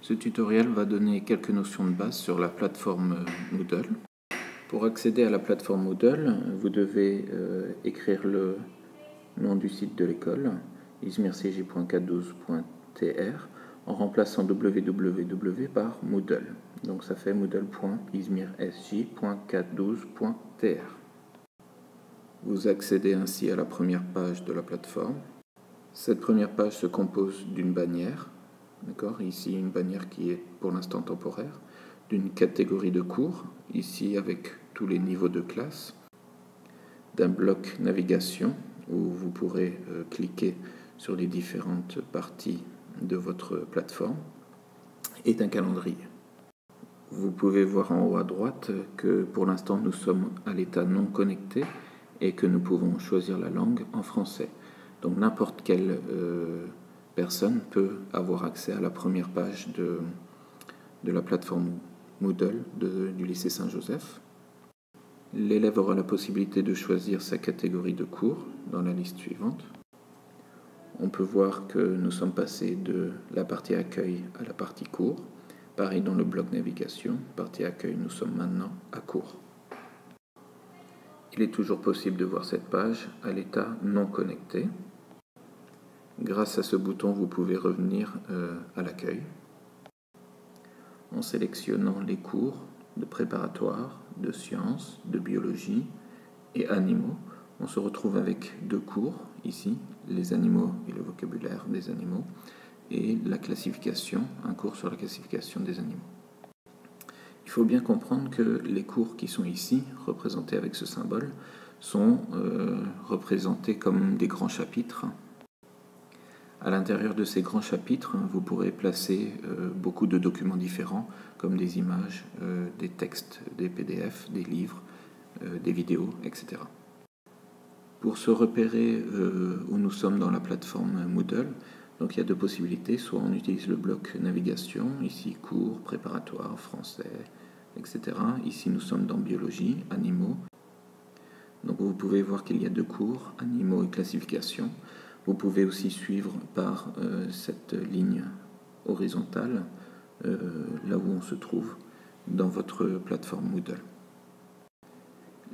Ce tutoriel va donner quelques notions de base sur la plateforme Moodle. Pour accéder à la plateforme Moodle, vous devez écrire le nom du site de l'école, izmircj.412.tr, en remplaçant www par Moodle. Donc ça fait moodle.izmirsj.412.tr. Vous accédez ainsi à la première page de la plateforme. Cette première page se compose d'une bannière, d'accord, ici une bannière qui est pour l'instant temporaire, d'une catégorie de cours, ici avec tous les niveaux de classe, d'un bloc navigation où vous pourrez cliquer sur les différentes parties de votre plateforme et d'un calendrier. Vous pouvez voir en haut à droite que pour l'instant nous sommes à l'état non connecté et que nous pouvons choisir la langue en français. Donc n'importe quelle personne peut avoir accès à la première page de la plateforme Moodle du lycée Saint-Joseph. L'élève aura la possibilité de choisir sa catégorie de cours dans la liste suivante. On peut voir que nous sommes passés de la partie accueil à la partie cours. Pareil dans le bloc navigation, partie accueil, nous sommes maintenant à cours. Il est toujours possible de voir cette page à l'état non connecté. Grâce à ce bouton, vous pouvez revenir à l'accueil en sélectionnant les cours de préparatoire, de sciences, de biologie et animaux. On se retrouve avec deux cours ici, les animaux et le vocabulaire des animaux, et la classification, un cours sur la classification des animaux. Il faut bien comprendre que les cours qui sont ici, représentés avec ce symbole, sont représentés comme des grands chapitres. À l'intérieur de ces grands chapitres, vous pourrez placer beaucoup de documents différents, comme des images, des textes, des PDF, des livres, des vidéos, etc. Pour se repérer où nous sommes dans la plateforme Moodle, donc il y a deux possibilités. Soit on utilise le bloc navigation, ici cours, préparatoire, français, etc. Ici nous sommes dans biologie, animaux. Donc vous pouvez voir qu'il y a deux cours, animaux et classification. Vous pouvez aussi suivre par cette ligne horizontale, là où on se trouve dans votre plateforme Moodle.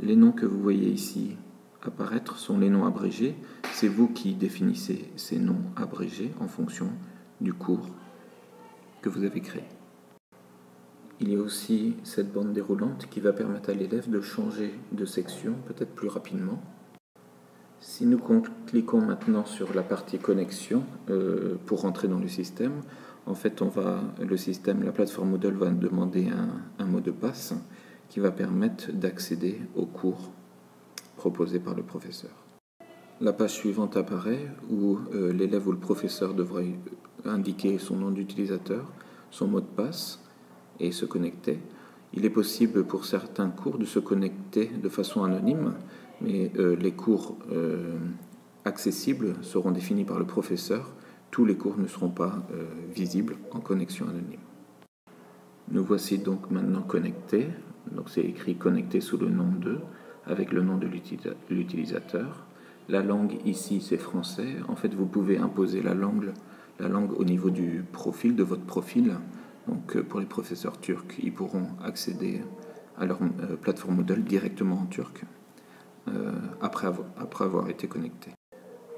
Les noms que vous voyez ici apparaître sont les noms abrégés. C'est vous qui définissez ces noms abrégés en fonction du cours que vous avez créé. Il y a aussi cette bande déroulante qui va permettre à l'élève de changer de section peut-être plus rapidement. Si nous cliquons maintenant sur la partie connexion pour rentrer dans le système, en fait la plateforme Moodle va demander un mot de passe qui va permettre d'accéder aux cours proposés par le professeur. La page suivante apparaît où l'élève ou le professeur devra indiquer son nom d'utilisateur, son mot de passe et se connecter. Il est possible pour certains cours de se connecter de façon anonyme, mais les cours accessibles seront définis par le professeur. Tous les cours ne seront pas visibles en connexion anonyme. Nous voici donc maintenant connectés. Donc c'est écrit connecté sous le nom de, avec le nom de l'utilisateur. La langue ici c'est français. En fait vous pouvez imposer la langue au niveau du profil, de votre profil. Donc pour les professeurs turcs, ils pourront accéder à leur plateforme Moodle directement en turc après avoir été connectés.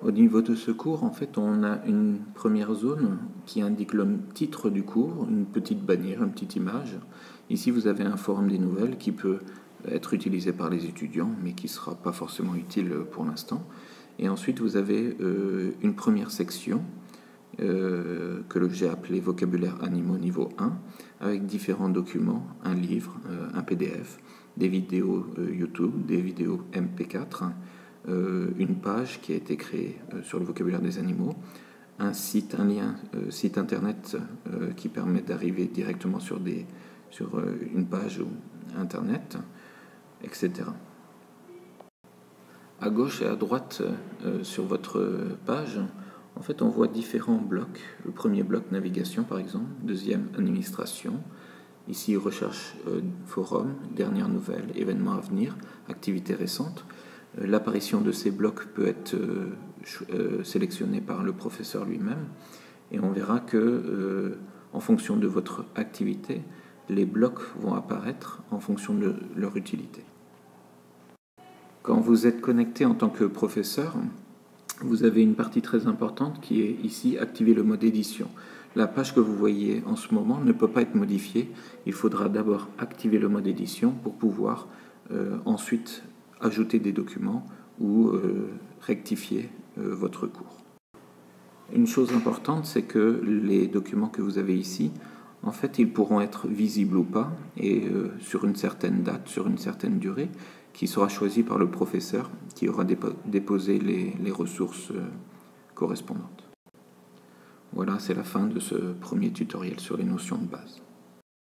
Au niveau de ce cours, en fait, on a une première zone qui indique le titre du cours, une petite bannière, une petite image. Ici, vous avez un forum des nouvelles qui peut être utilisé par les étudiants, mais qui ne sera pas forcément utile pour l'instant. Et ensuite, vous avez une première section que j'ai appelée vocabulaire animaux niveau 1, avec différents documents, un livre, un PDF, des vidéos YouTube, des vidéos MP4, une page qui a été créée sur le vocabulaire des animaux, un lien site internet qui permet d'arriver directement sur une page internet, etc. À gauche et à droite sur votre page, en fait, on voit différents blocs. Le premier bloc navigation, par exemple. Deuxième, administration. Ici, recherche forum, dernières nouvelles, événements à venir, activités récentes. L'apparition de ces blocs peut être sélectionnée par le professeur lui-même. Et on verra que en fonction de votre activité, les blocs vont apparaître en fonction de leur utilité. Quand vous êtes connecté en tant que professeur, vous avez une partie très importante qui est ici activer le mode édition. La page que vous voyez en ce moment ne peut pas être modifiée. Il faudra d'abord activer le mode édition pour pouvoir ensuite ajouter des documents ou rectifier votre cours. Une chose importante, c'est que les documents que vous avez ici, en fait, ils pourront être visibles ou pas, et sur une certaine date, sur une certaine durée, qui sera choisie par le professeur qui aura déposé les ressources correspondantes. Voilà, c'est la fin de ce premier tutoriel sur les notions de base.